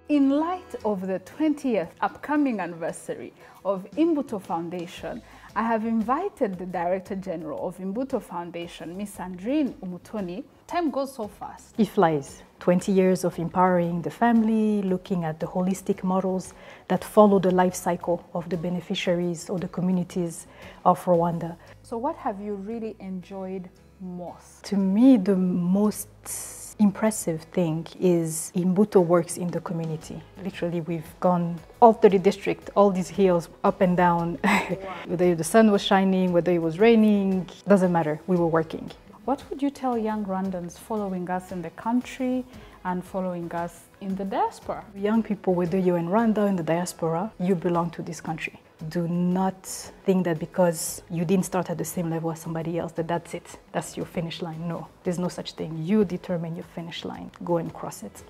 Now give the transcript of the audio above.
In light of the 20th upcoming anniversary of Imbuto Foundation, I have invited the Director General of Imbuto Foundation, Ms. Sandrine Umutoni. Time goes so fast. It flies. 20 years of empowering the family, looking at the holistic models that follow the life cycle of the beneficiaries or the communities of Rwanda. So what have you really enjoyed most? To me, the most impressive thing is Imbuto works in the community. Literally, we've gone all through the district, all these hills, up and down. Wow. Whether the sun was shining, whether it was raining, doesn't matter, we were working. What would you tell young Rwandans following us in the country and following us in the diaspora? Young people, whether you're in Rwanda or in the diaspora, you belong to this country. Do not think that because you didn't start at the same level as somebody else, that's it. That's your finish line. No, there's no such thing. You determine your finish line. Go and cross it.